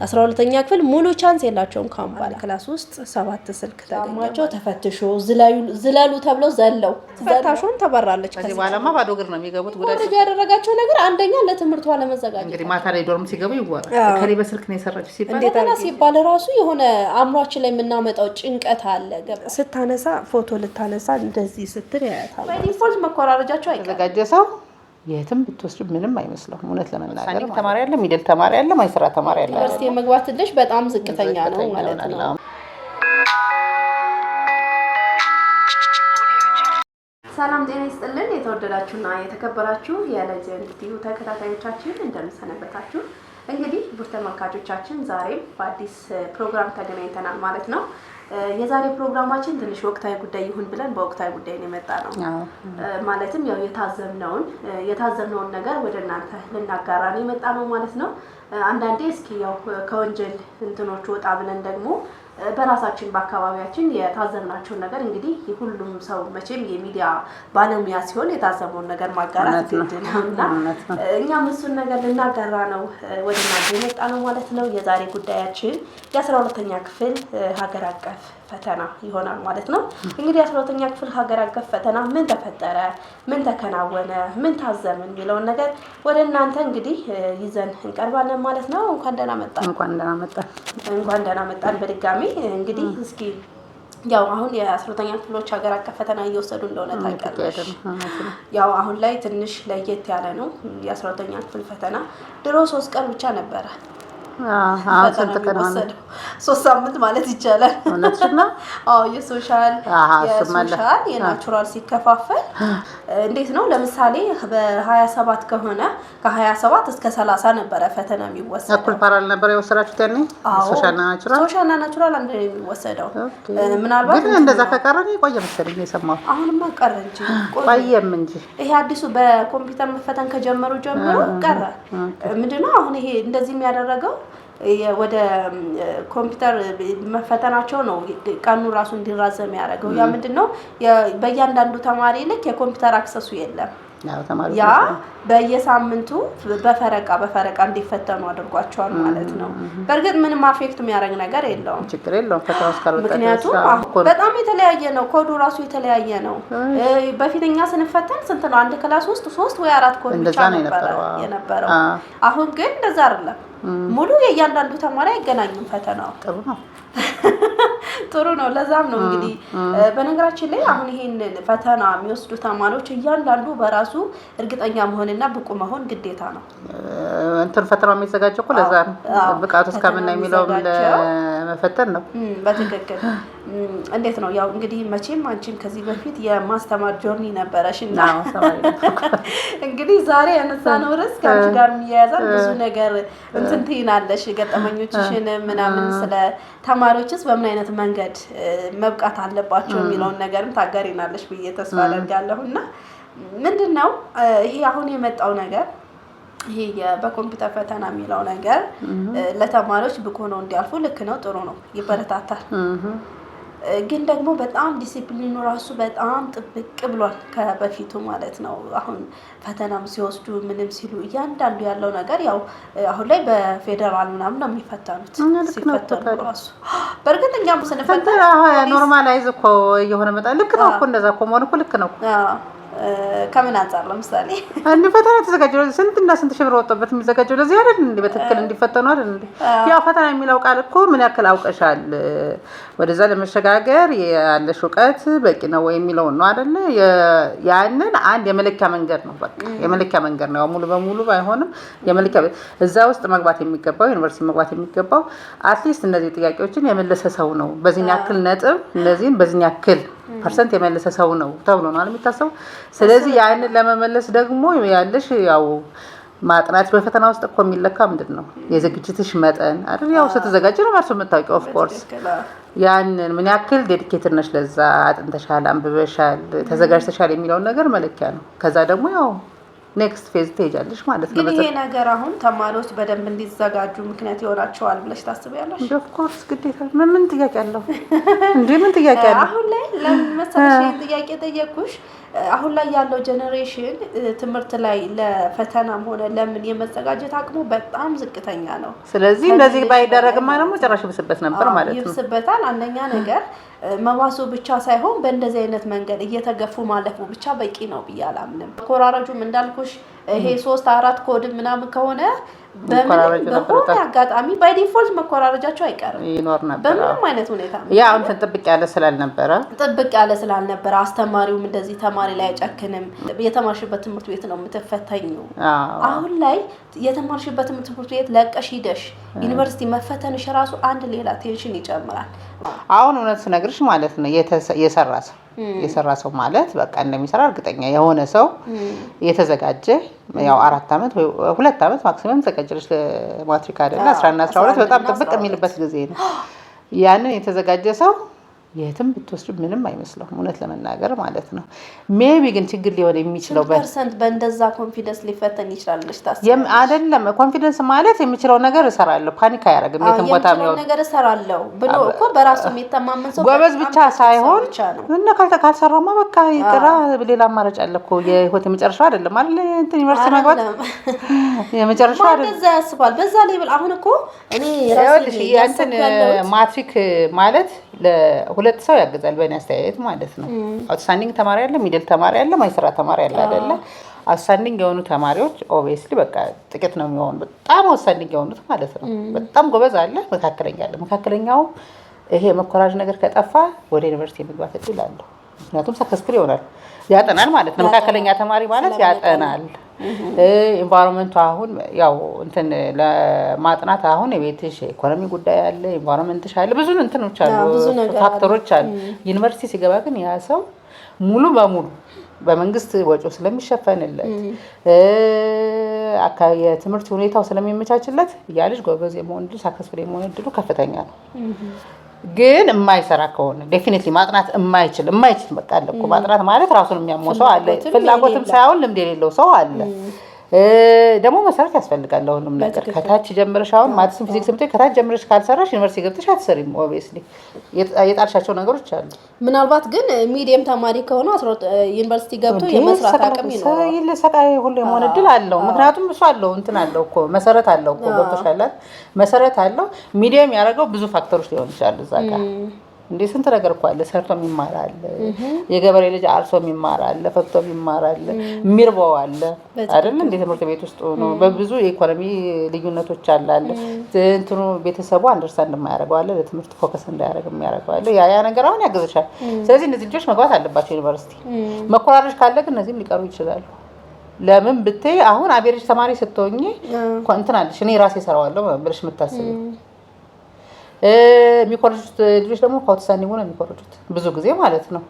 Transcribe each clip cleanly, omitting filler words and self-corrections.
12ኛ ክፍል ሙሉ ቻንስ የላቸውም ካምፓላ ክላስ ውስጥ 7 ስልክ ተገኘማቸው ተፈትሾ ዝላሉ ተብለው ዘለው ፈታሹን ተበራለች ከዚህ በኋላማ ባዶ እግር ነው የሚገቡት ጉዳት ያደረጋቸው ነገር አንደኛ ለትምህርቷ ለመዘጋጀት እንግዲህ ማታ ላይ ዶርም ሲገቡ ይወራል ከሌ በስልክ ነው የሰራችው ሲባል ራሱ የሆነ አምሯችን ላይ የምናመጣው ጭንቀት አለ ስታነሳ ፎቶ ልታነሳ እንደዚህ ስትል ያያታል ዲፎልት መኮራረጃቸው አይዘጋጀ ሰው የትም ብትወስድ ምንም አይመስልም እውነት ለመናገር ተማሪ ያለ ሚድል ተማሪ ያለ ማይሰራ ተማሪ ያለ ዩኒቨርሲቲ የመግባት እድልሽ በጣም ዝቅተኛ ነው ማለት ነው ሰላም ጤና ይስጥልን የተወደዳችሁና የተከበራችሁ የሌጀንድ ቲቪ ተከታታዮቻችን እንደምሰነበታችሁ እንግዲህ ተመልካቾቻችን ዛሬ በአዲስ ፕሮግራም ተገናኝተናል ማለት ነው የዛሬ ፕሮግራማችን ትንሽ ወቅታዊ ጉዳይ ይሁን ብለን በወቅታዊ ጉዳይ ነው የመጣነው ማለትም ያው የታዘብነውን ነገር ወደ እናንተ ልናጋራ ነው የመጣነው ማለት ነው አንዳንዴ እስኪ ያው ከወንጀል እንትኖች ወጣ ብለን ደግሞ በራሳችን በአካባቢያችን የታዘብናቸው ነገር እንግዲህ ሁሉም ሰው መቼም የሚዲያ ባለሙያ ሲሆን የታዘበውን ነገር ማጋራት ግድ ነውና እኛም እሱን ነገር ልናጋራ ነው ወደ እናንተ የመጣ ነው ማለት ነው የዛሬ ጉዳያችን የ12ኛ ክፍል ሀገር አቀፍ ፈተና ይሆናል ማለት ነው እንግዲህ 12ኛ ክፍል ሀገር አቀፍ ፈተና ምን ተፈጠረ ምን ተከናወነ ምን ታዘብን የሚለውን ነገር ወደ እናንተ እንግዲህ ይዘን እንቀርባለን ማለት ነው እንኳን ደህና መጣን በድጋሚ እንግዲህ እስኪ ያው አሁን የ12ኛ ክፍሎች ሀገር አቀፍ ፈተና እየወሰዱ እንደሆነ ታውቃለሽ ያው አሁን ላይ ትንሽ ለየት ያለ ነው የ12ኛ ክፍል ፈተና ድሮ 3 ቀን ብቻ ነበረ ፈተና 3 ሳምንት ማለት ይቻላል እውነትና የሶሻል የናቹራል ሲከፋፈል እንዴት ነው ለምሳሌ በ27 ከሆነ ከ27 እስከ 30 ነበር ፈተና የሚወሰደው እኩል ፓራል ነበር የወሰዳችሁት ያኔ ሶሻልና ናቹራል አንድ ነው የሚወሰደው ምናልባት ግን እንደዛ ከቀረ ቆየ መሰለኝ የሰማው አሁንማ ቀረ እንጂ ቆየም እንጂ ይሄ አዲሱ በኮምፒውተር መፈተን ከጀመሩ ጀምሮ ቀረ ምንድነው አሁን ይሄ እንደዚህ የሚያደርገው ወደ ኮምፒውተር መፈተናቸው ነው ቀኑ ራሱ እንዲራዘም ያደረገው ያ ምንድነው በእያንዳንዱ ተማሪ ልክ የኮምፒውተር አክሰሱ የለም ያ በየሳምንቱ በፈረቃ እንዲፈተኑ አድርጓቸዋል ማለት ነው በርግጥ ምንም አፌክት የሚያደርግ ነገር የለውም ችግር የለውም ፈተናው እስካልወጣ ምክንያቱም በጣም የተለያየ ነው ኮዱ ራሱ የተለያየ ነው በፊተኛ ስንፈተን ስንት ነው አንድ ክላስ ውስጥ 3 ወይ 4 ኮድ ብቻ ነበር የነበረው አሁን ግን እንደዛ አይደለም ሙሉ የእያንዳንዱ ተማሪ አይገናኝም ፈተናው ጥሩ ነው ለዛም ነው እንግዲህ በነገራችን ላይ አሁን ይሄን ፈተና የሚወስዱ ተማሪዎች እያንዳንዱ በራሱ እርግጠኛ መሆንና ብቁ መሆን ግዴታ ነው እንትን ፈተናው የሚዘጋጀው እኮ ለዛ ነው ብቃቱ እስከምን ነው የሚለው ለመፈተን ነው በትክክል እንዴት ነው ያው እንግዲህ መቼም አንቺም ከዚህ በፊት የማስተማር ጆርኒ ነበረሽና እንግዲህ ዛሬ ያነሳነው ርዕስ ከአንቺ ጋር የሚያያዛል ብዙ ነገር እንትን ትይናለሽ ገጠመኞችሽን ምናምን ስለ ተማሪዎችስ በምን አይነት መንገድ መብቃት አለባቸው የሚለውን ነገርም ታጋሪናለሽ ብዬ ተስፋ አደርጋለሁና ምንድነው ይሄ አሁን የመጣው ነገር ይሄ በኮምፒውተር ፈተና የሚለው ነገር ለተማሪዎች ብቁ ነው እንዲያልፉ ልክ ነው ጥሩ ነው ይበረታታል ግን ደግሞ በጣም ዲሲፕሊኑ ራሱ በጣም ጥብቅ ብሏል ከበፊቱ ማለት ነው አሁን ፈተናም ሲወስዱ ምንም ሲሉ እያንዳንዱ ያለው ነገር ያው አሁን ላይ በፌደራል ምናምን ነው የሚፈተኑት ሲፈተኑ ራሱ በርግጥ እኛም ስንፈተን ኖርማላይዝ እኮ የሆነ መጣ ልክ ነው እኮ እንደዛ እኮ መሆን እኮ ልክ ነው ከምን አንፃር ለምሳሌ አንድ ፈተና ተዘጋጀው ስንትና ስንት ሺህ ብር ወጣበት የሚዘጋጀው ለዚህ አይደል እንዴ በትክክል እንዲፈተኑ አይደል እንዴ ያው ፈተና የሚለው ቃል እኮ ምን ያክል አውቀሻል ወደዛ ለመሸጋገር ያለሽ ዕውቀት በቂ ነው ወይ የሚለው ነው አይደል ያንን አንድ የመለኪያ መንገድ ነው በቃ የመለኪያ መንገድ ነው ሙሉ በሙሉ ባይሆንም የመለኪያ እዛ ውስጥ መግባት የሚገባው ዩኒቨርሲቲ መግባት የሚገባው አትሊስት እነዚህ ጥያቄዎችን የመለሰ ሰው ነው በዚህ ያክል ነጥብ እነዚህን በዚህ ያክል ፐርሰንት የመለሰ ሰው ነው ተብሎ ነው የሚታሰበው ስለዚህ ያንን ለመመለስ ደግሞ ያለሽ ያው ማጥናት በፈተና ውስጥ እኮ የሚለካ ምንድነው የዝግጅትሽ መጠን አይደል ያው ስትዘጋጂ ነው ማለት የምታውቂው ኦፍ ኮርስ ያንን ምን ያክል ዴዲኬትድ ነሽ ለዛ አጥንተሻል አንብበሻል ተዘጋጅተሻል የሚለው ነገር መለኪያ ነው ከዛ ደግሞ ያው ኔክስት ፌዝ ትሄጃለሽ ማለት ነው። ግን ይሄ ነገር አሁን ተማሪዎች በደንብ እንዲዘጋጁ ምክንያት ይሆናቸዋል ብለሽ ታስቢያለሽ? ኦፍ ኮርስ ግዴታ። ምን ጥያቄ አለው እንዴ? ምን ጥያቄ አለው? አሁን ላይ ለምን መሰለሽ ጥያቄ ጠየቁሽ? አሁን ላይ ያለው ጀነሬሽን ትምህርት ላይ ለፈተናም ሆነ ለምን የመዘጋጀት አቅሙ በጣም ዝቅተኛ ነው። ስለዚህ እንደዚህ ባይደረግማ ደግሞ ጭራሽ ይብስበት ነበር ማለት ነው። ይብስበታል። አንደኛ ነገር መባሱ ብቻ ሳይሆን በእንደዚህ አይነት መንገድ እየተገፉ ማለፉ ብቻ በቂ ነው ብዬ አላምንም። ኮራረጁም እንዳልኩሽ ይሄ 3-4 ኮድ ምናምን ከሆነ በሆነ አጋጣሚ ባይ ዲፎልት መኮራረጃቸው አይቀርም ይኖር ነበር በምንም አይነት ሁኔታ። ያው እንትን ጥብቅ ያለ ስላልነበረ አስተማሪውም እንደዚህ ተማሪ ላይ አይጨክንም። የተማርሽበት ትምህርት ቤት ነው የምትፈተኙ። አሁን ላይ የተማርሽበት ትምህርት ቤት ለቀሽ ሂደሽ ዩኒቨርሲቲ መፈተንሽ ራሱ አንድ ሌላ ቴንሽን ይጨምራል። አሁን እውነት ስነግርሽ ማለት ነው የሰራ ሰው ማለት በቃ እንደሚሰራ እርግጠኛ የሆነ ሰው የተዘጋጀ ያው 4 አመት ወይ 2 አመት ማክሲመም ተቀጭልሽ ለማትሪክ አይደለ 11 12 በጣም ጥብቅ የሚልበት ጊዜ ነው። ያንን የተዘጋጀ ሰው የትም ብትወስድ ምንም አይመስለውም እውነት ለመናገር ማለት ነው። ሜቢ ግን ችግር ሊሆን የሚችለው በፐርሰንት በእንደዛ ኮንፊደንስ ሊፈተን ይችላል ልጅ ታስብ አይደለም። ኮንፊደንስ ማለት የሚችለው ነገር እሰራለሁ ፓኒክ አያረግም። የትም ቦታ ነው ነገር እሰራለሁ ብሎ እኮ በራሱ የሚተማመን ሰው ጎበዝ ብቻ ሳይሆን እና ካልሰራማ በቃ ይቅራ ሌላ አማራጭ አለ እኮ። የህይወት የመጨረሻው አይደለም አይደል እንትን ዩኒቨርሲቲ መግባት የመጨረሻው አይደለም። በዛ ያስባል በዛ ሌቭል አሁን እኮ እኔ ራሴ እንትን ማትሪክ ማለት ለሁለት ሰው ያገዛል በእኔ አስተያየት ማለት ነው። አውትስታንዲንግ ተማሪ አለ፣ ሚድል ተማሪ አለ፣ ማይሰራ ተማሪ አለ አይደለ? አውትስታንዲንግ የሆኑ ተማሪዎች ኦብቪየስሊ በቃ ጥቂት ነው የሚሆኑ በጣም አውትስታንዲንግ የሆኑት ማለት ነው። በጣም ጎበዝ አለ፣ መካከለኛ አለ። መካከለኛው ይሄ መኮራጅ ነገር ከጠፋ ወደ ዩኒቨርሲቲ መግባት እድል አለው። ምክንያቱም ሰክሰስፉል ይሆናል ያጠናል ማለት ነው። መካከለኛ ተማሪ ማለት ያጠናል። ኢንቫይሮንመንቱ አሁን ያው እንትን ለማጥናት አሁን የቤትሽ ኢኮኖሚ ጉዳይ አለ፣ ኢንቫይሮንመንትሽ አለ፣ ብዙ እንትኖች አሉ፣ ፋክተሮች አሉ። ዩኒቨርሲቲ ሲገባ ግን ያ ሰው ሙሉ በሙሉ በመንግስት ወጪው ስለሚሸፈንለት አካባቢ የትምህርት ሁኔታው ስለሚመቻችለት ያ ልጅ ጎበዝ የመሆን እድሉ ሰክሰስፉል የመሆን እድሉ ከፍተኛ ነው። ግን የማይሰራ ከሆነ ዴፊኒትሊ ማጥናት የማይችል በቃ አለ እኮ ማጥናት ማለት ራሱን የሚያመው ሰው አለ። ፍላጎትም ሳይሆን ልምድ የሌለው ሰው አለ። ደግሞ መሰረት ያስፈልጋል ለሁሉም ነገር። ከታች ጀምረሽ አሁን ማትስም ፊዚክስም ከታች ጀምረሽ ካልሰራሽ ዩኒቨርሲቲ ገብተሽ አትሰሪም። ኦብቪየስሊ የጣልሻቸው ነገሮች አሉ። ምናልባት ግን ሚዲየም ተማሪ ከሆነ ዩኒቨርሲቲ ገብቶ የመስራት አቅም ይኖራል። ለሰቃይ ሁሉ የመሆን እድል አለው። ምክንያቱም እሱ አለው እንትን አለው እኮ መሰረት አለው እኮ ገብቶሻል። መሰረት አለው። ሚዲየም ያደረገው ብዙ ፋክተሮች ሊሆን ይችላል እዛ ጋር እንዴ ስንት ነገር እኮ አለ። ሰርቶ የሚማር አለ፣ የገበሬ ልጅ አርሶ የሚማር አለ፣ ፈቅቶ የሚማር አለ፣ የሚርበው አለ አይደል? እንዴ ትምህርት ቤት ውስጥ ነው በብዙ የኢኮኖሚ ልዩነቶች አለ። እንትኑ ቤተሰቡ አንደርስታንድ የማያደርገው አለ፣ ለትምህርት ፎከስ እንዳያደርግ የሚያደርገው አለ። ያ ነገር አሁን ያገዝሻል። ስለዚህ እነዚህ ልጆች መግባት አለባቸው ዩኒቨርሲቲ። መኮራረጅ ካለ ግን እነዚህም ሊቀሩ ይችላሉ። ለምን ብትይ አሁን አቬሬጅ ተማሪ ስትሆኚ እንትን አለሽ እኔ ራሴ እሰራዋለሁ ብለሽ የምታስቢው የሚኮርጁት ልጆች ደግሞ ከአውትስታንዲንግ ነው የሚኮርጁት ብዙ ጊዜ ማለት ነው።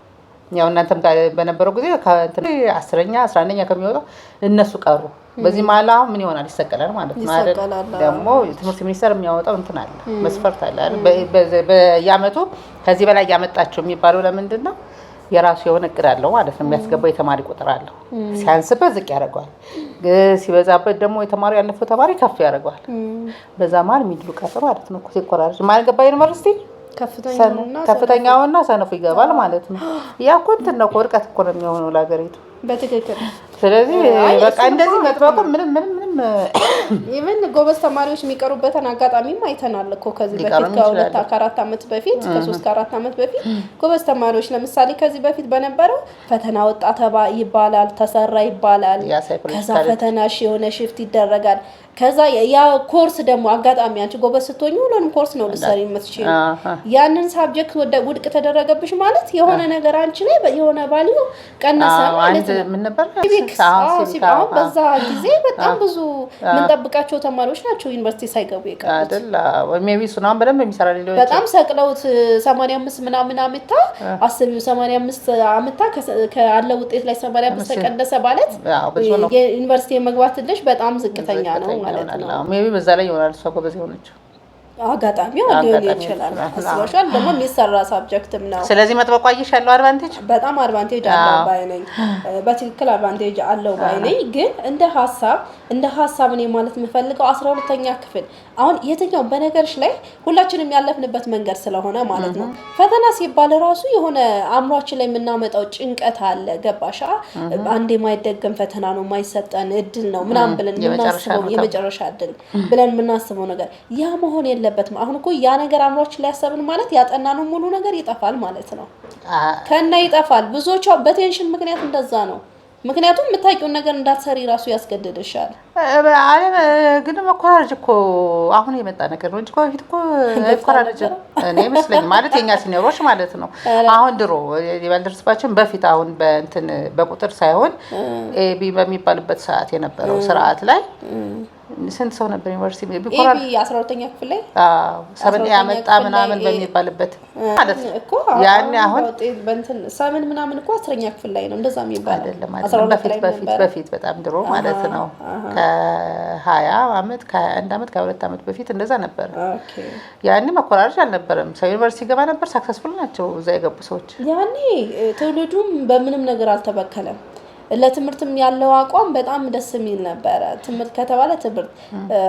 ያው እናንተም ጋር በነበረው ጊዜ ከእንትን 10ኛ 11ኛ ከሚወጣው እነሱ ቀሩ። በዚህ መሀል አሁን ምን ይሆናል? ይሰቀላል ማለት ነው አይደል? ደግሞ ትምህርት ሚኒስቴር የሚያወጣው እንትን አለ መስፈርት አለ አይደል? በየአመቱ ከዚህ በላይ ያመጣቸው የሚባለው ለምንድን ነው? የራሱ የሆነ እቅድ አለው ማለት ነው። የሚያስገባው የተማሪ ቁጥር አለው። ሲያንስበት ዝቅ ያደርገዋል፣ ሲበዛበት ደግሞ የተማሪ ያለፈው ተማሪ ከፍ ያደርገዋል። በዛ መሀል ሚድሉ ቀጥሮ ማለት ነው ሲቆራረጥ ማን ገባ ዩኒቨርሲቲ ከፍተኛውና ሰነፉ ይገባል ማለት ነው። ያ እኮ እንትን ነው ወርቀት እኮ ነው የሚሆነው ለሀገሪቱ በትክክል። ስለዚህ በቃ እንደዚህ መጥባቁ ምንም ኢቭን ጎበዝ ተማሪዎች የሚቀሩበትን አጋጣሚም አይተናል እኮ ከዚህ በፊት ከ2-4 አመት በፊት ከ3-4 አመት በፊት ጎበዝ ተማሪዎች ለምሳሌ ከዚህ በፊት በነበረው ፈተና ወጣ ይባላል፣ ተሰራ ይባላል። ከዛ ፈተናሽ የሆነ ሽፍት ይደረጋል። ከዛ ያ ኮርስ ደግሞ አጋጣሚ አንቺ ጎበዝ ስትሆኚ ሁሉንም ኮርስ ነው ልትሰሪ የምትችይው። ያንን ሳብጀክት ውድቅ ተደረገብሽ ማለት የሆነ ነገር አንቺ ላይ የሆነ ቫልዩ ቀነሰ ማለት ነው። ምን ነበር አሁን በዛ ጊዜ በጣም ብዙ የምንጠብቃቸው ተማሪዎች ናቸው ዩኒቨርሲቲ ሳይገቡ የቀሩት አይደል? ሜቢ ሱናም በደንብ የሚሰራ ሊሆን ይችላል። በጣም ሰቅለውት 85 ምናምን አመታ አስቢው 85 አመታ ካለ ውጤት ላይ 85 ተቀነሰ ማለት የዩኒቨርሲቲ የመግባት ልጅ በጣም ዝቅተኛ ነው ማለት ነው። ሜቢ በዛ ላይ ይሆናል እሷ ጎበዝ የሆነችው አጋጣሚው ሊሆን ይችላል። አስበሻል ደግሞ የሚሰራ ሳብጀክትም ነው። ስለዚህ መጥበቋ ያለው አድቫንቴጅ በጣም አድቫንቴጅ አለው ባይ ነኝ። በትክክል አድቫንቴጅ አለው ባይ ነኝ። ግን እንደ ሀሳብ እኔ ማለት የምፈልገው 12ኛ ክፍል አሁን የትኛው በነገርሽ ላይ ሁላችንም ያለፍንበት መንገድ ስለሆነ ማለት ነው። ፈተና ሲባል ራሱ የሆነ አእምሯችን ላይ የምናመጣው ጭንቀት አለ። ገባሻ? አንዴ የማይደገም ፈተና ነው፣ የማይሰጠን እድል ነው ምናምን ብለን የምናስበው የመጨረሻ እድል ብለን የምናስበው ነገር ያ መሆን የለበትም። አሁን እኮ ያ ነገር አእምሯችን ላይ ያሰብን ማለት ያጠናነው ሙሉ ነገር ይጠፋል ማለት ነው። ከና ይጠፋል። ብዙዎቹ በቴንሽን ምክንያት እንደዛ ነው። ምክንያቱም የምታውቂውን ነገር እንዳትሰሪ ራሱ ያስገድድሻል። ግን መኮራረጅ እኮ አሁን የመጣ ነገር ነው እንጂ በፊት እኮ መኮራረጅ እኔ መስለኝ ማለት የኛ ሲኒየሮች ማለት ነው። አሁን ድሮ የባልደርስባችን በፊት አሁን በእንትን በቁጥር ሳይሆን ኤቢ በሚባልበት ሰዓት የነበረው ስርዓት ላይ ስንት ሰው ነበር ዩኒቨርሲቲ ቢቆራል? ኤቢ 12ኛ ክፍል ላይ ሰብን ያመጣ ምናምን በሚባልበት ማለት ነው እኮ ያኔ አሁን በእንትን ሰምን ምናምን እኮ 10ኛ ክፍል ላይ ነው እንደዛ የሚባል አይደለም። በፊት በጣም ድሮ ማለት ነው ከ20 አመት ከ21 አመት ከ2 አመት በፊት እንደዛ ነበር። ኦኬ ያኔ መኮራረጅ አልነበረም። ሰው ዩኒቨርሲቲ ገባ ነበር። ሰክሰስፉል ናቸው እዛ የገቡ ሰዎች። ያኔ ትውልዱም በምንም ነገር አልተበከለም። ለትምህርትም ያለው አቋም በጣም ደስ የሚል ነበር። ትምህርት ከተባለ ትምህርት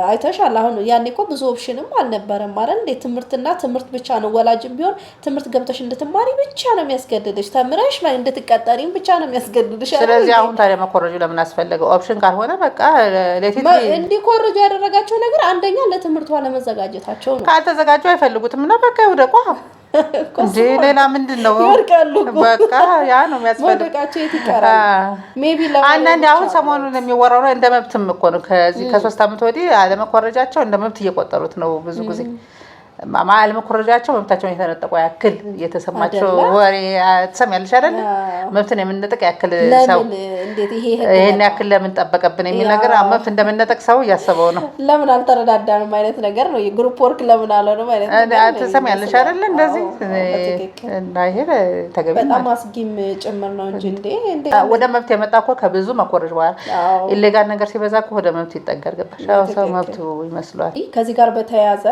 አይተሻል። አሁን ያኔ እኮ ብዙ ኦፕሽንም አልነበረም ማለት እንዴ ትምህርትና ትምህርት ብቻ ነው። ወላጅም ቢሆን ትምህርት ገብተሽ እንድትማሪ ብቻ ነው የሚያስገድድሽ። ተምረሽ ላይ እንድትቀጠሪም ብቻ ነው የሚያስገድድሽ። ስለዚህ አሁን ታዲያ መኮረጁ ለምን አስፈለገ? ኦፕሽን ካልሆነ በቃ እንዲኮረጁ ያደረጋቸው ነገር አንደኛ ለትምህርቱ አለመዘጋጀታቸው ነው። ካልተዘጋጁ አይፈልጉትም እና በቃ ይውደቁ እንጂ ሌላ ምንድነው? በቃ ያ ነው የሚያስፈልጋቸው። የት ይቀራል? ሜቢ አንዳንዴ አሁን ሰሞኑን የሚወራው እንደ መብትም እኮ ነው። ከዚህ ከ3 አመት ወዲህ አለመኮረጃቸው እንደ መብት እየቆጠሩት ነው ብዙ ጊዜ። አለመኮረጃቸው መብታቸውን የተነጠቁ ያክል የተሰማቸው ወሬ ትሰሚያለሽ አይደል? መብትን የምንነጠቅ ያክል ሰው እንዴት ይሄን ያክል ለምን ጠበቀብን የሚል ነገር መብት እንደምንነጠቅ ሰው እያሰበው ነው። ለምን አልተረዳዳንም አይነት ነገር ነው። የግሩፕ ወርክ ለምን አልሆነም አይነት ነገር ትሰሚያለሽ አይደል? እንደዚህ እና ይሄ ተገቢ በጣም አስጊም ጭምር ነው እንጂ እንዴ ወደ መብት የመጣ እኮ ከብዙ መኮረጅ በኋላ ኢሌጋል ነገር ሲበዛ እኮ ወደ መብት ይጠጋል። ገባሽ? ሰው መብቱ ይመስላል። ከዚህ ጋር በተያያዘ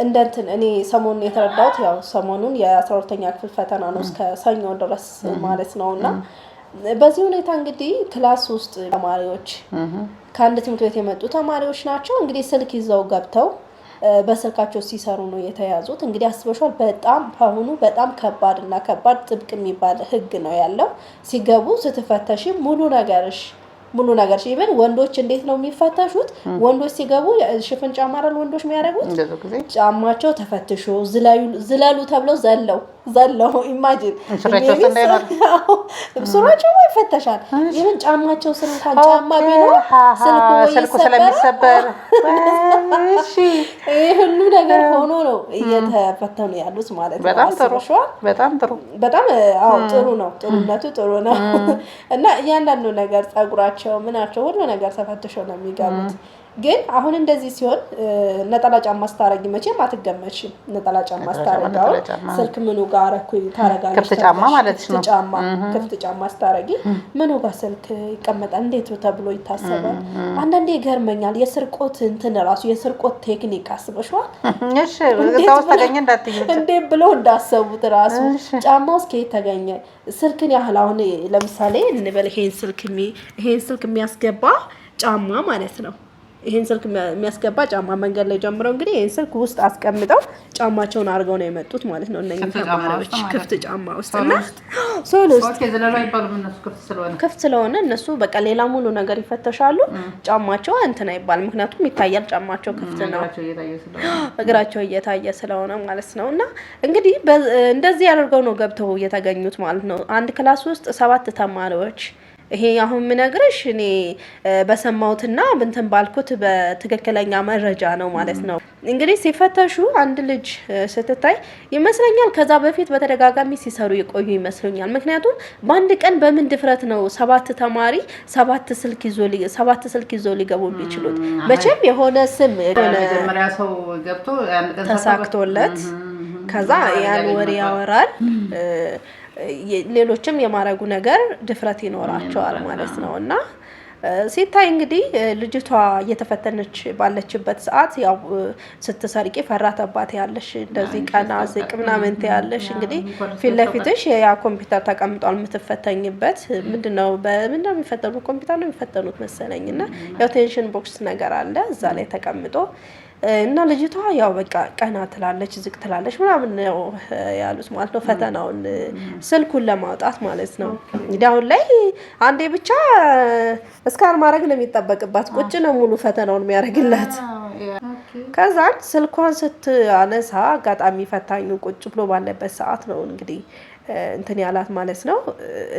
እንደንትን እኔ ሰሞኑን የተረዳሁት ያው ሰሞኑን የ12ኛ ክፍል ፈተና ነው እስከ ሰኞ ድረስ ማለት ነውና በዚህ ሁኔታ እንግዲህ ክላስ ውስጥ ተማሪዎች ከአንድ ትምህርት ቤት የመጡ ተማሪዎች ናቸው እንግዲህ ስልክ ይዘው ገብተው በስልካቸው ሲሰሩ ነው የተያዙት። እንግዲህ አስበሻል በጣም አሁኑ በጣም ከባድና ከባድ ጥብቅ የሚባል ህግ ነው ያለው። ሲገቡ ስትፈተሺ ሙሉ ነገርሽ ኢቨን ወንዶች እንዴት ነው የሚፈተሹት? ወንዶች ሲገቡ ሽፍን ጫማ አይደል ወንዶች የሚያደርጉት? ጫማቸው ተፈትሾ ዝለሉ ተብለው ዘለው ኢማጂን ሱራቸው ይፈተሻል። ኢቨን ጫማቸው ስር እንኳን ጫማ ቢኖር ስልኩ ስለሚሰበር ይሄ ሁሉ ነገር ሆኖ ነው እየተፈተኑ ያሉት ማለት ነው። በጣም ጥሩ ነው። ጥሩነቱ ጥሩ ነው እና እያንዳንዱ ነገር ጸጉራቸው ምናቸው ሁሉ ነገር ተፈትሾ ነው የሚገቡት። ግን አሁን እንደዚህ ሲሆን ነጠላ ጫማ ስታረጊ መቼም አትገመችም። ነጠላ ጫማ ስታረጊው ስልክ ምኑ ጋር ታረጋለሽ? ክፍት ጫማ ማለት ነው። ክፍት ጫማ ስታረጊ ምኑ ጋር ስልክ ይቀመጣል? እንዴት ተብሎ ይታሰባል? አንዳንዴ ይገርመኛል። የስርቆት እንትን ራሱ የስርቆት ቴክኒክ አስበሽዋል? እሺ እዛው ተገኘ እንዳትዩ እንዴ ብለው እንዳሰቡት ራሱ ጫማው እስከ ተገኘ ስልክን ያህል አሁን ለምሳሌ እንበል ይሄን ስልክ የሚያስገባ ጫማ ማለት ነው። ይሄን ስልክ የሚያስገባ ጫማ መንገድ ላይ ጀምረው እንግዲህ ይሄን ስልክ ውስጥ አስቀምጠው ጫማቸውን አድርገው ነው የመጡት ማለት ነው። እነኚህ ተማሪዎች ክፍት ጫማ ውስጥና ሶስት ክፍት ስለሆነ እነሱ በቃ ሌላ ሙሉ ነገር ይፈተሻሉ። ጫማቸው እንትን አይባልም፣ ምክንያቱም ይታያል ጫማቸው ክፍት ነው፣ እግራቸው እየታየ ስለሆነ ማለት ነው። እና እንግዲህ እንደዚህ ያደርገው ነው ገብተው የተገኙት ማለት ነው። አንድ ክላስ ውስጥ 7 ተማሪዎች ይሄ አሁን ምነግርሽ እኔ በሰማውትና እንትን ባልኩት በትክክለኛ መረጃ ነው ማለት ነው። እንግዲህ ሲፈተሹ አንድ ልጅ ስትታይ ይመስለኛል ከዛ በፊት በተደጋጋሚ ሲሰሩ የቆዩ ይመስሉኛል። ምክንያቱም በአንድ ቀን በምን ድፍረት ነው 7 ተማሪ 7 ስልክ ይዞ ሊገቡ የሚችሉት? መቼም የሆነ ስም መጀመሪያ ሰው ገብቶ ተሳክቶለት ከዛ ያን ወሬ ያወራል። ሌሎችም የማረጉ ነገር ድፍረት ይኖራቸዋል ማለት ነው። እና ሲታይ እንግዲህ ልጅቷ እየተፈተነች ባለችበት ሰዓት ያው ስትሰርቂ ፈራተባት ያለሽ እንደዚህ ቀና ዝቅ ምናምን ያለሽ እንግዲህ ፊት ለፊትሽ ያ ኮምፒውተር ተቀምጧል የምትፈተኝበት ምንድነው በምንድነው የሚፈተኑ ኮምፒውተር ነው የሚፈተኑት መሰለኝና ያው ቴንሽን ቦክስ ነገር አለ እዛ ላይ ተቀምጦ እና ልጅቷ ያው በቃ ቀና ትላለች ዝቅ ትላለች ምናምን ነው ያሉት ማለት ነው ፈተናውን ስልኩን ለማውጣት ማለት ነው እንግዲህ አሁን ላይ አንዴ ብቻ እስካን ማድረግ ነው የሚጠበቅባት ቁጭ ነው ሙሉ ፈተናውን የሚያደርግላት ከዛ ስልኳን ስትአነሳ አጋጣሚ ፈታኙ ቁጭ ብሎ ባለበት ሰዓት ነው እንግዲህ እንትን ያላት ማለት ነው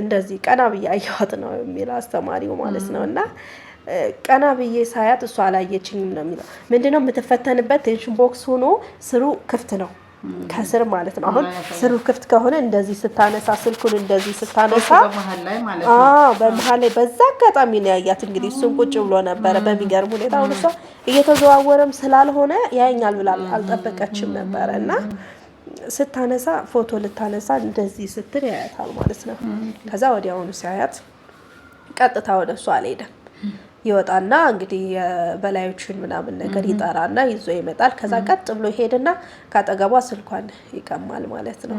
እንደዚህ ቀና ብያያት ነው የሚል አስተማሪው ማለት ነውና ቀና ብዬ ሳያት እሷ አላየችኝም ነው የሚለው ምንድነው የምትፈተንበት ቴንሽን ቦክስ ሆኖ ስሩ ክፍት ነው ከስር ማለት ነው አሁን ስሩ ክፍት ከሆነ እንደዚህ ስታነሳ ስልኩን እንደዚህ ስታነሳ በመሃል ላይ ማለት ነው በመሃል ላይ በዛ አጋጣሚ ነው ያያት እንግዲህ እሱን ቁጭ ብሎ ነበር በሚገርም ሁኔታ አሁን እሷ እየተዘዋወረም ስላልሆነ ያኛል ብላ አልጠበቀችም ነበርና ስታነሳ ፎቶ ልታነሳ እንደዚህ ስትል ያያታል ማለት ነው ከዛ ወዲያውኑ ሲያያት ቀጥታ ወደሷ አልሄደም ይወጣና እንግዲህ በላዮችን ምናምን ነገር ይጣራና ይዞ ይመጣል ከዛ ቀጥ ብሎ ሄድና ካጠገቧ ስልኳን ይቀማል ማለት ነው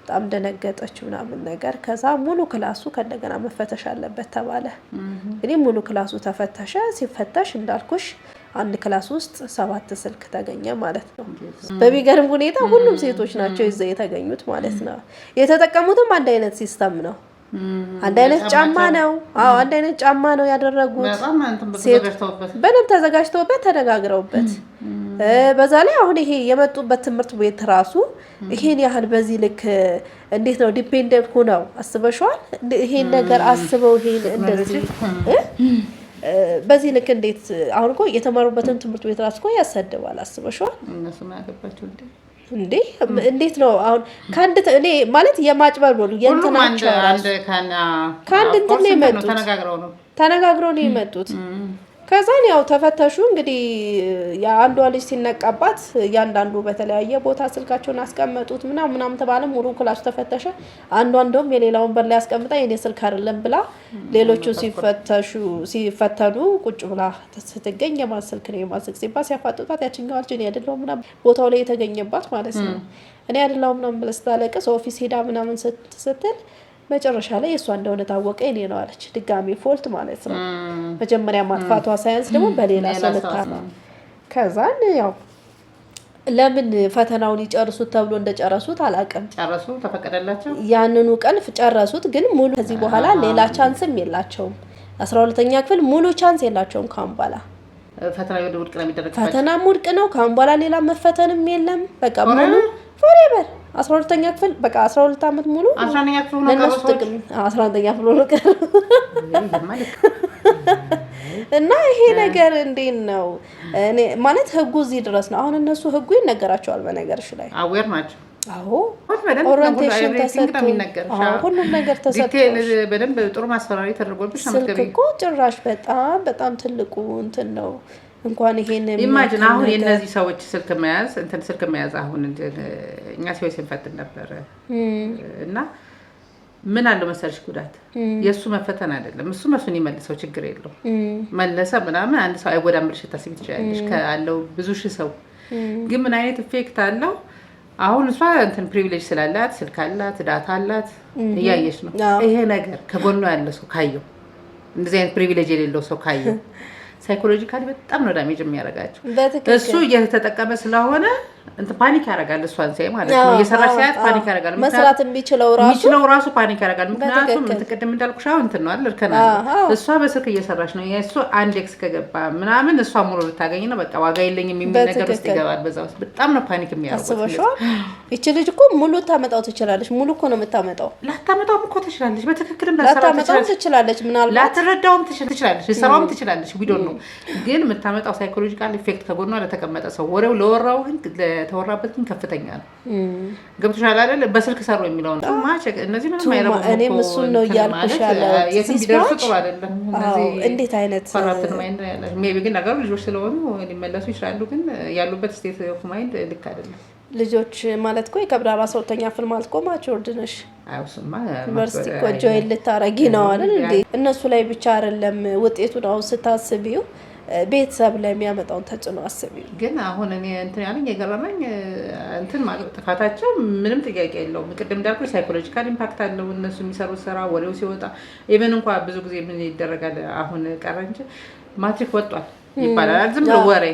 በጣም ደነገጠች ምናምን ነገር ከዛ ሙሉ ክላሱ ከእንደገና መፈተሽ አለበት ተባለ እንግዲህ ሙሉ ክላሱ ተፈተሸ ሲፈተሽ እንዳልኩሽ አንድ ክላስ ውስጥ 7 ስልክ ተገኘ ማለት ነው በሚገርም ሁኔታ ሁሉም ሴቶች ናቸው ይዘው የተገኙት ማለት ነው የተጠቀሙትም አንድ አይነት ሲስተም ነው አንድ አይነት ጫማ ነው አንድ አይነት ጫማ ነው ያደረጉት በደንብ ተዘጋጅተውበት ተነጋግረውበት በዛ ላይ አሁን ይሄ የመጡበት ትምህርት ቤት ራሱ ይሄን ያህል በዚህ ልክ እንዴት ነው ዲፔንደንት ሆነው አስበሽዋል ይሄን ነገር አስበው ይሄን እንደዚህ በዚህ ልክ እንዴት አሁን እኮ የተማሩበትን ትምህርት ቤት ራሱ እኮ ያሰደባል አስበሽዋል እነሱ ማያገባቸው እንዴት ነው አሁን ካንድ እኔ ማለት የማጭበርበሩ የእንትናቸው ካንድ እንትን ነው የመጡት ተነጋግረው ነው የመጡት ከዛን ያው ተፈተሹ እንግዲህ ያንዷ ልጅ ሲነቃባት ያንዳንዱ በተለያየ ቦታ ስልካቸውን አስቀመጡት ምናምን ተባለ ሙሉ ክላስ ተፈተሸ አንዷ እንደውም የሌላውን በላይ አስቀምጣ የኔ ስልክ አይደለም ብላ ሌሎቹ ሲፈተኑ ቁጭ ብላ ስትገኝ የማን ስልክ ነው የማን ስልክ ሲባል ሲያፋጥጣት ያችኛው ልጅ እኔ አይደለሁም ምናምን ቦታው ላይ የተገኘባት ማለት ነው እኔ አይደለሁም ምናምን ብላ ስታለቅስ ኦፊስ ሄዳ ምናምን ስትል መጨረሻ ላይ እሷ እንደሆነ ታወቀ እኔ ነው አለች ድጋሚ ፎልት ማለት ነው መጀመሪያ ማጥፋቷ ሳይንስ ደግሞ በሌላ ሰለታ ከዛን ያው ለምን ፈተናውን ይጨርሱት ተብሎ እንደጨረሱት አላቀም ጨረሱ ተፈቀደላቸው ያንኑ ቀን ጨረሱት ግን ሙሉ ከዚህ በኋላ ሌላ ቻንስም የላቸውም 12ኛ ክፍል ሙሉ ቻንስ የላቸውም ካምባላ ፈተና ወደ ውድቅ ነው የሚደረግ ፈተና ሙድቅ ነው ካምባላ ሌላ መፈተንም የለም በቃ ሙሉ forever 12ኛ ክፍል በቃ 12 አመት ሙሉ 11ኛ ክፍል ነው ቀረው 11ኛ ክፍል ነው ቀረው እና ይሄ ነገር እንዴት ነው እኔ ማለት ህጉ እዚህ ድረስ ነው አሁን እነሱ ህጉ ይነገራቸዋል በነገርሽ ላይ አዌር ናቸው ኦሪንቴሽን ተሰጥቶ ሁሉም ነገር ተሰጥቶ በደንብ ጥሩ ማስፈራሪያ ተደርጎልሽ ነው ስልክ እኮ ጭራሽ በጣም ትልቁ እንትን ነው እንኳን ይሄን ኢማጂን አሁን የነዚህ ሰዎች ስልክ መያዝ አሁን እኛ ሲወይ ሲንፈትን ነበር እና ምን አለው መሰልሽ ጉዳት የሱ መፈተን አይደለም እሱ መስን ይመልሰው ችግር የለው መለሰ ምናምን አንድ ሰው አይጎዳም ብለሽ ታስቢ ትችላለሽ ካለው ብዙ ሺህ ሰው ግን ምን አይነት ኢፌክት አለው አሁን እሷ እንትን ፕሪቪሌጅ ስላላት ስልክ አላት ዳታ አላት እያየሽ ነው ይሄ ነገር ከጎኑ ያለ ሰው ካየው እንደዚህ አይነት ፕሪቪሌጅ የሌለው ሰው ካየው ሳይኮሎጂካሊ በጣም ነው ዳሜጅ የሚያረጋቸው እሱ እየተጠቀመ ስለሆነ እንት ፓኒክ ያረጋል እሷን ሳይ ማለት ነው የሰራሽ ሳይት ፓኒክ ያረጋል መስራት የሚችለው ራሱ ፓኒክ ያረጋል ምክንያቱም ተቀደም እንዳልኩሽ አሁን እንት ነው አይደል እርከና እሷ በስልክ እየሰራሽ ነው የሱ አንድ ኤክስ ከገባ ምናምን እሷ ሙሉ ልታገኝ ነው በቃ ዋጋ የለኝም የሚል ነገር ውስጥ ይገባል በዛው በጣም ነው ፓኒክ የሚያረጋው እቺ ልጅ እኮ ሙሉ ታመጣው ትችላለች ሙሉ እኮ ነው የምታመጣው ላታመጣው እኮ ትችላለች በትክክልም ላታመጣው ትችላለች ምናልባት ላትረዳውም ትችላለች ሰራውም ትችላለች ቪዲዮ ነው ግን የምታመጣው ሳይኮሎጂካል ኢፌክት ከጎኗ ለተቀመጠ ሰው ወሬው ለወራው ግን ተወራበት ግን ከፍተኛ ነው ገብቶሻል አይደል በስልክ ሰሩ የሚለው ነው ማቸ እነዚህ ምንም አይረቡ እኔም እሱን ነው ያልኩሽ ያለው የትም ቢደርሱ ጥሩ አይደለም እነዚህ እንዴት አይነት ፈራትን ማይንድ ያለው ሜቢ ግን ነገሩ ልጆች ስለሆኑ ሊመለሱ ይችላሉ ግን ያሉበት ስቴት ኦፍ ማይንድ ልክ አይደለም ልጆች ማለት እኮ ይከብዳል 12ኛ ክፍል ማለት እኮ ማቹርድ ነሽ አይውስማ ዩኒቨርሲቲ እኮ ጆይን ልታረጊ ነው አይደል እንዴ? እነሱ ላይ ብቻ አይደለም ውጤቱን አሁን ስታስቢው ቤተሰብ ላይ የሚያመጣውን ተጽዕኖ አስቢው። ግን አሁን እኔ እንትን ያለኝ የገረመኝ እንትን ማለት ጥፋታቸው ምንም ጥያቄ የለውም። ቅድም እንዳልኩ ሳይኮሎጂካል ኢምፓክት አለው እነሱ የሚሰሩት ስራ ወሬው ሲወጣ ኢቨን እንኳን ብዙ ጊዜ ምን ይደረጋል አሁን ቀረ እንጂ ማትሪክ ወጧል ይባላል ዝም ብሎ ወሬ።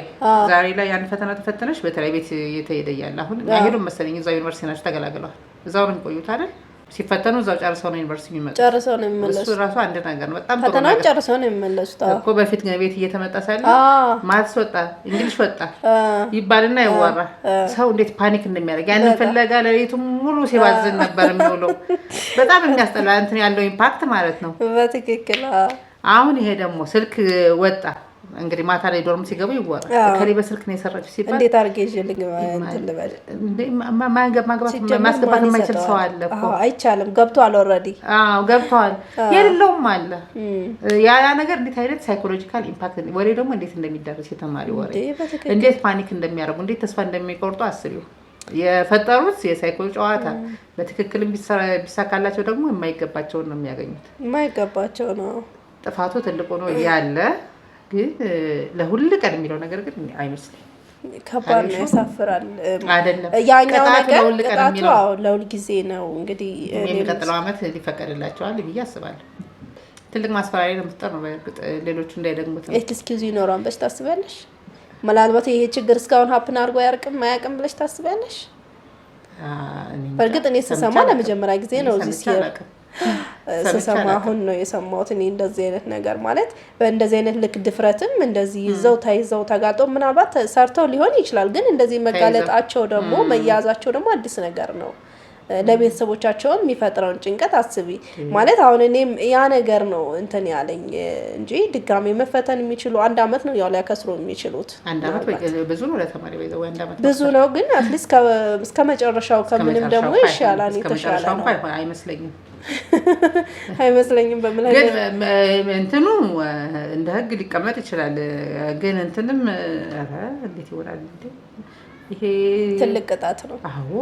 ዛሬ ላይ ያን ፈተና ተፈተነሽ በተለይ ቤት እየተሄደ ያለ አሁን አይሄዱም መሰለኝ እዛው ዩኒቨርሲቲ ናቸው ተገላግለዋል። እዛው ነው የሚቆዩት አይደል? ሲፈተኑ እዛው ጨርሰው ነው ዩኒቨርሲቲ የሚመጡት። ጨርሰው ነው የሚመለሱት። እሱ ራሱ አንድ ነገር ነው። በጣም ጥሩ ፈተናውን ጨርሰው ነው የሚመለሱት እኮ። በፊት ግን ቤት እየተመጣ ሳለ ማትስ ወጣ እንግሊሽ ወጣ ይባልና ይወራ ሰው እንዴት ፓኒክ እንደሚያደርግ ያንን ፍለጋ ለሌቱም ሙሉ ሲባዝን ነበር የሚውለው። በጣም የሚያስጠላ እንትን ያለው ኢምፓክት ማለት ነው። በትክክል አሁን ይሄ ደግሞ ስልክ ወጣ እንግዲህ ማታ ላይ ዶርም ሲገቡ ይወራል። ከሌ በስልክ ነው የሰራችው ሲባል እንዴት አድርጌ ይልኝ እንትን ልበል ማስገባት የማይችል ሰው አለ እኮ። አይቻልም ገብቷል ኦልሬዲ። ገብቷል የሌለውም አለ። ያ ነገር እንዴት አይነት ሳይኮሎጂካል ኢምፓክት ወሬ ደግሞ እንዴት እንደሚደርስ የተማሪ ወሬ እንዴት ፓኒክ እንደሚያደርጉ እንዴት ተስፋ እንደሚቆርጡ አስቢው። የፈጠሩት የሳይኮሎጂ ጨዋታ በትክክል ቢሳካላቸው ደግሞ የማይገባቸውን ነው የሚያገኙት። የማይገባቸው ነው። ጥፋቱ ትልቁ ነው ያለ ግን ለሁሉ ቀን የሚለው ነገር ግን አይመስልም። ከባድ ነው፣ ያሳፍራል። አይደለም ያኛው ነገር ቅጣቱ ለሁል ጊዜ ነው። እንግዲህ የሚቀጥለው አመት ሊፈቀድላቸዋል ብዬ አስባለሁ። ትልቅ ማስፈራሪያ ለመፍጠር ነው በእርግጥ ሌሎቹ እንዳይደግሙት ነው። ኤክስኪዩዝ ይኖራል ብለሽ ታስቢያለሽ? ምናልባት ይሄ ችግር እስካሁን ሀፕን አድርጎ አያውቅም ብለሽ ታስቢያለሽ? በእርግጥ እኔ ስሰማ ለመጀመሪያ ጊዜ ነው እዚህ ስሰማ አሁን ነው የሰማሁት። እኔ እንደዚህ አይነት ነገር ማለት በእንደዚህ አይነት ልክ ድፍረትም እንደዚህ ይዘው ተይዘው ተጋልጦ ምናልባት ሰርተው ሊሆን ይችላል። ግን እንደዚህ መጋለጣቸው ደግሞ መያዛቸው ደግሞ አዲስ ነገር ነው። ለቤተሰቦቻቸውም የሚፈጥረውን ጭንቀት አስቢ ማለት አሁን እኔም ያ ነገር ነው እንትን ያለኝ እንጂ ድጋሜ መፈተን የሚችሉ 1 አመት ነው ያው ሊያከስሩ የሚችሉት። 1 አመት ብዙ ነው ለተማሪ ወይዘው 1 አመት ብዙ ነው። ግን አትሊስት እስከ መጨረሻው ከምንም ደግሞ ይሻላል። የተሻለ ነው አይመስለኝም በመላው ግን እንትኑ እንደ ህግ ሊቀመጥ ይችላል። ግን እንትንም እንዴት ይወራል እንዴ? ይሄ ትልቅ ቅጣት ነው። አዎ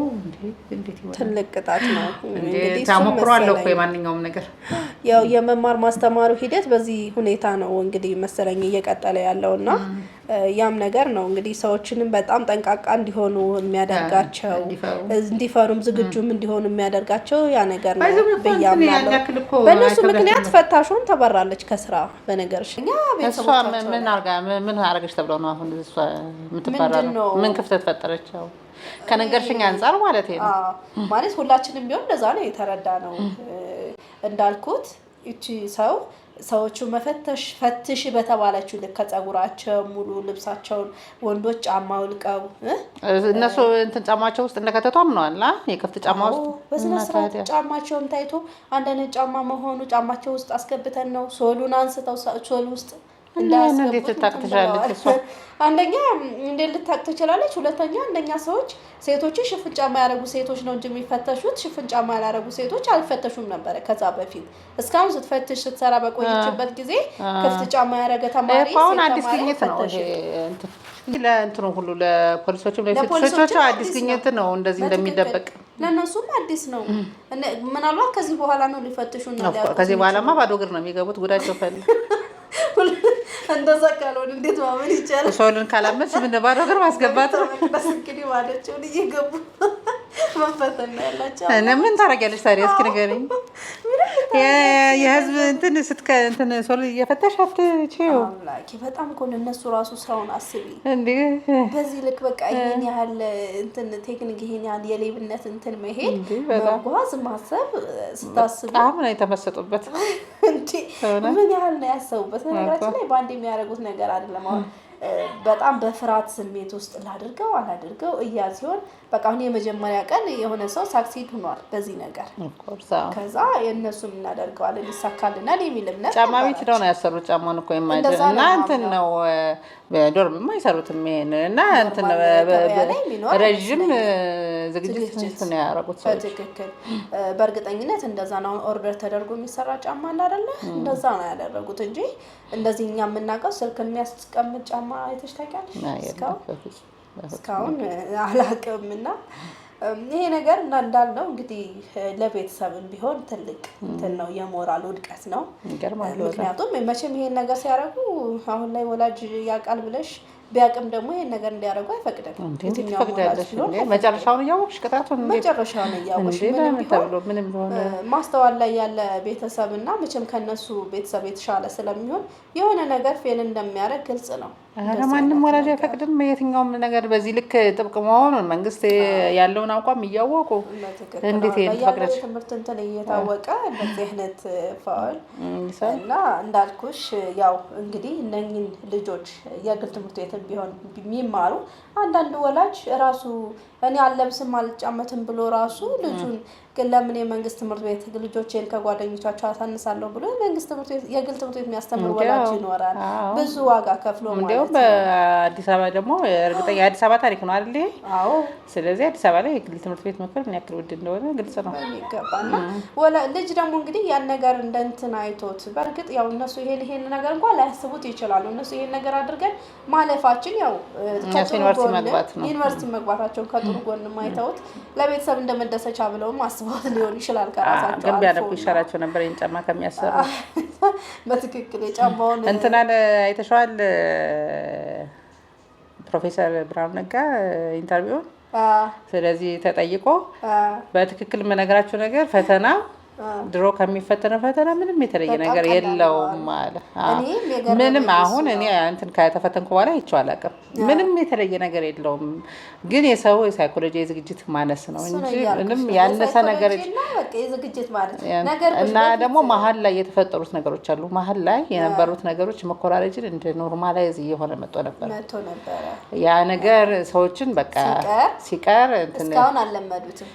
እንዴት ይወራል? ትልቅ ቅጣት ነው። እንግዲህ ተሞክሯል እኮ የማንኛውም ነገር ያው የመማር ማስተማሩ ሂደት በዚህ ሁኔታ ነው እንግዲህ መሰለኝ እየቀጠለ ያለውና ያም ነገር ነው እንግዲህ ሰዎችንም በጣም ጠንቃቃ እንዲሆኑ የሚያደርጋቸው እንዲፈሩም ዝግጁም እንዲሆኑ የሚያደርጋቸው ያ ነገር ነው በያምናለው። በእነሱ ምክንያት ፈታሹን ተበራለች ከስራ። በነገርሽ እሷ ምን አረገች ተብለው ነው አሁን እሷ የምትባረረው? ምን ክፍተት ፈጠረችው? ከነገርሽኝ አንፃር ማለት ነው። ማለት ሁላችንም ቢሆን እንደዛ ነው የተረዳ ነው። እንዳልኩት እቺ ሰዎቹ ፈትሽ በተባለችው ልክ ከጸጉራቸው ሙሉ ልብሳቸውን ወንዶች ጫማ አውልቀው እነሱ እንትን ጫማቸው ውስጥ እንደከተቷም ነው አላ የከፍት ጫማ ውስጥ በስነ ስርዓት ጫማቸውን ታይቶ አንደነ ጫማ መሆኑ ጫማቸው ውስጥ አስገብተን ነው ሶሉን አንስተው ሶሉ ውስጥ እንዴት ልታቅ ትችላለች እሷ? አንደኛ እንዴት ልታቅ ትችላለች? ሁለተኛ አንደኛ ሴቶች ሽፍን ጫማ ያደረጉ ሴቶች ነው እንጂ የሚፈተሹት ሽፍን ጫማ ያላደረጉ ሴቶች አልፈተሹም ነበር ከዛ በፊት። እስካሁን ስትፈትሽ ስትሰራ በቆየችበት ጊዜ ክፍት ጫማ ያደረገ ተማሪ አሁን አዲስ ግኝት ነው ለእንትኑ ሁሉ ለፖሊሶችም ለሴቶቻቸው አዲስ ግኝት ነው እንደዚህ እንደሚደበቅ ለነሱም አዲስ ነው። ምናልባት ከዚህ በኋላ ነው ሊፈትሹና ከዚህ በኋላማ ባዶ እግር ነው የሚገቡት። ጉዳቸው ፈል እንደዛ ካልሆነ እንዴት ማመን ይቻላል? ሶልን ካላመች ምን ባዶ እግር ማስገባት ነው እንግዲህ ማለቸው እየገቡ መፈተን ያላቸው እና ምን ታረጋለች ታዲያ? እስኪ ንገሪኝ። የህዝብ እንትን ሶል እየፈተሻት ቼው አምላኪ በጣም እኮ እነሱ ራሱ ስራውን አስቢ እንዴ በዚህ ልክ በቃ ይሄን ያህል እንትን ቴክኒክ ይሄን ያህል የሌብነት እንትን መሄድ መጓዝ ማሰብ ስታስብ በጣም ነው የተመሰጡበት እንዴ ምን ያህል ነው ያሰቡበት? ነገራችን ላይ ባንድ የሚያደርጉት ነገር አይደለም። አሁን በጣም በፍርሃት ስሜት ውስጥ ላድርገው አላድርገው ሲሆን በቃ አሁን የመጀመሪያ ቀን የሆነ ሰው ሳክሲድ ሆኗል በዚህ ነገር። ከዛ የእነሱም እናደርገዋለን ይሳካልናል የሚል እምነት ጫማ ቤት ሄደው ነው ያሰሩት። ጫማውን እኮ የማይደር እና እንትን ነው በዶርም አይሰሩትም ይሄን እና እንትን ረጅም ዝግጅት ነው ያደረጉት ሰዎች። በትክክል በእርግጠኝነት እንደዛ ነው ኦርደር ተደርጎ የሚሰራ ጫማ አይደለ? እንደዛ ነው ያደረጉት እንጂ እንደዚህ እኛ የምናውቀው ስልክ የሚያስቀምጥ ጫማ አይተሽ ታውቂያለሽ? እስካሁን አላውቅምና ይሄ ነገር እንዳልነው እንግዲህ ለቤተሰብም ቢሆን ትልቅ እንትን ነው፣ የሞራል ውድቀት ነው። ምክንያቱም መቼም ይሄን ነገር ሲያደርጉ አሁን ላይ ወላጅ ያውቃል ብለሽ ቢያቅም ደግሞ ይሄን ነገር እንዲያደርጉ አይፈቅድም። መጨረሻውን እያወቅሽ ቅጣቱን መጨረሻውን እያወቅሽ ምንም ቢሆን ማስተዋል ላይ ያለ ቤተሰብና መቼም ከነሱ ቤተሰብ የተሻለ ስለሚሆን የሆነ ነገር ፌል እንደሚያደርግ ግልጽ ነው። ማንም ወላጅ አይፈቅድም። የትኛውም ነገር በዚህ ልክ ጥብቅ መሆኑን መንግስት ያለውን አቋም እያወቁ እንዴት ይፈቅዳል? ትምህርት እንትን እየታወቀ እንደዚህ አይነት ፋውል እና እንዳልኩሽ ያው እንግዲህ እነኝን ልጆች የግል ትምህርት ቤት ቢሆን የሚማሩ አንዳንድ ወላጅ ራሱ እኔ አልለብስም አልጫመትም ብሎ ራሱ ልጁን ግን ለምን የመንግስት ትምህርት ቤት ልጆቼን ከጓደኞቻቸው አሳንሳለሁ ብሎ የመንግስት ትምህርት ቤት የግል ትምህርት ቤት የሚያስተምር ወላጅ ይኖራል። ብዙ ዋጋ ከፍሎ ማለት ነው። በአዲስ አበባ ደግሞ እርግጠኛ የአዲስ አበባ ታሪክ ነው አይደል? አዎ። ስለዚህ አዲስ አበባ ላይ የግል ትምህርት ቤት መክፈል ምን ያክል ውድ እንደሆነ ግልጽ ነው። ይገባና ልጅ ደግሞ እንግዲህ ያን ነገር እንደ እንትን አይቶት በእርግጥ ያው እነሱ ይሄን ነገር እንኳን ላያስቡት ይችላሉ። እነሱ ይሄን ነገር አድርገን ማለፋችን ያው ዩኒቨርሲቲ መግባታቸውን ከጥሩ ጎን አይተውት ለቤተሰብ እንደመደሰቻ ብለውም አስበውት ሊሆን ይችላል። ከራሳቸው ግን ቢያነቡ ይሻላቸው ነበር ይሄን ጫማ ከሚያሰሩ። በትክክል የጫማውን እንትናን አይተሽዋል? ፕሮፌሰር ብርሃኑ ነጋ ኢንተርቪው። ስለዚህ ተጠይቆ በትክክል የምነግራቸው ነገር ፈተና ድሮ ከሚፈተነው ፈተና ምንም የተለየ ነገር የለውም ማለት ምንም አሁን እኔ እንትን ከተፈተንኩ በኋላ አይቼው አላውቅም። ምንም የተለየ ነገር የለውም። ግን የሰው የሳይኮሎጂ የዝግጅት ማነስ ነው እንጂ ምንም ያነሰ ነገር የዝግጅት ማለት እና ደግሞ መሀል ላይ የተፈጠሩት ነገሮች አሉ። መሀል ላይ የነበሩት ነገሮች መኮራረጅን እንደ ኖርማላይዝ እየሆነ መጥቶ ነበር። ያ ነገር ሰዎችን በቃ ሲቀር እንትን እስካሁን አልለመዱትም።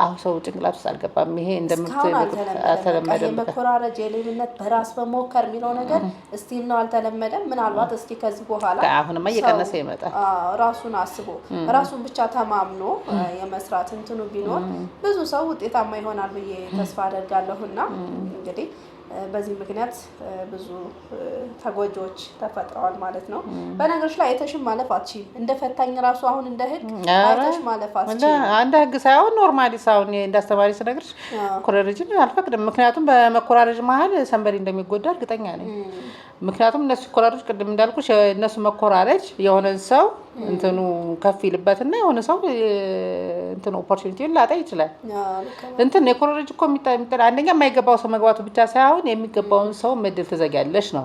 አሁን ሰው ጭንቅላት ውስጥ አልገባም። ይሄ እንደምትተለመደ መኮራረጅ የሌብነት በራስ በሞከር የሚለው ነገር እስቲል ነው አልተለመደም። ምናልባት እስኪ ከዚህ በኋላ አሁንማ እየቀነሰ ይመጣል። ራሱን አስቦ ራሱን ብቻ ተማምኖ የመስራት እንትኑ ቢኖር ብዙ ሰው ውጤታማ ይሆናል ብዬ ተስፋ አደርጋለሁና እንግዲህ በዚህ ምክንያት ብዙ ተጎጆች ተፈጥረዋል ማለት ነው። በነገሮች ላይ አይተሽም ማለፍ አትችይም። እንደ ፈታኝ ራሱ አሁን እንደ ህግ አይተሽ ማለፍ አትችይም። እንደ ህግ ሳይሆን ኖርማሊ ሳይሆን እንዳስተማሪ ስነግርሽ ኮራረጅን አልፈቅድም። ምክንያቱም በመኮራረጅ መሀል ሰንበሪ እንደሚጎዳ እርግጠኛ ነኝ። ምክንያቱም እነሱ ኮራረጅ ቅድም እንዳልኩሽ እነሱ መኮራረጅ የሆነን ሰው እንትኑ ከፍ ይልበትና የሆነ ሰው እንትኑ ኦፖርቹኒቲውን ላጣ ይችላል። እንትን የኮራረጅ እኮ አንደኛ የማይገባው ሰው መግባቱ ብቻ ሳይሆን የሚገባውን ሰው ምድል ትዘጊያለሽ ነው።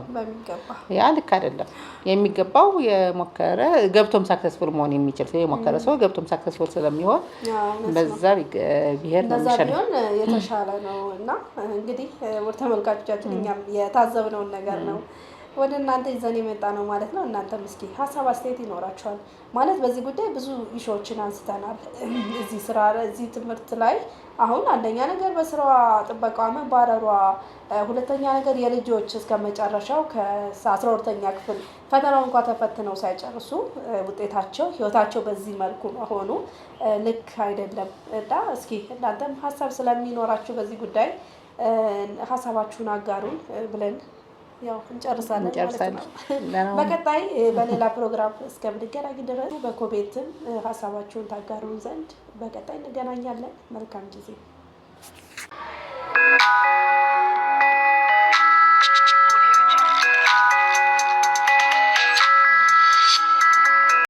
ያ ልክ አይደለም። የሚገባው የሞከረ ገብቶም ሳክሰስፉል መሆን የሚችል ሰው የሞከረ ሰው ገብቶም ሳክሰስፉል ስለሚሆን በዛ ቢሄድ ነው የተሻለ ነው። እና እንግዲህ ወደ ተመልካቾቻችን እኛም የታዘብነውን ነገር ነው ወደ እናንተ ይዘን የመጣ ነው ማለት ነው። እናንተም እስኪ ሀሳብ አስተያየት ይኖራችኋል ማለት በዚህ ጉዳይ ብዙ ኢሹዎችን አንስተናል። እዚህ ትምህርት ላይ አሁን አንደኛ ነገር በስራዋ ጥበቃዋ መባረሯ፣ ሁለተኛ ነገር የልጆች እስከ መጨረሻው ከ12ኛ ክፍል ፈተናው እንኳን ተፈትነው ሳይጨርሱ ውጤታቸው ህይወታቸው በዚህ መልኩ መሆኑ ልክ አይደለም። እና እስኪ እናንተም ሀሳብ ስለሚኖራችሁ በዚህ ጉዳይ ሀሳባችሁን አጋሩን ብለን ያው እንጨርሳለን ማለት ነው። በቀጣይ በሌላ ፕሮግራም እስከምንገናኝ ድረስ በኮሜንትም ሀሳባችሁን ታጋሩን ዘንድ በቀጣይ እንገናኛለን። መልካም ጊዜ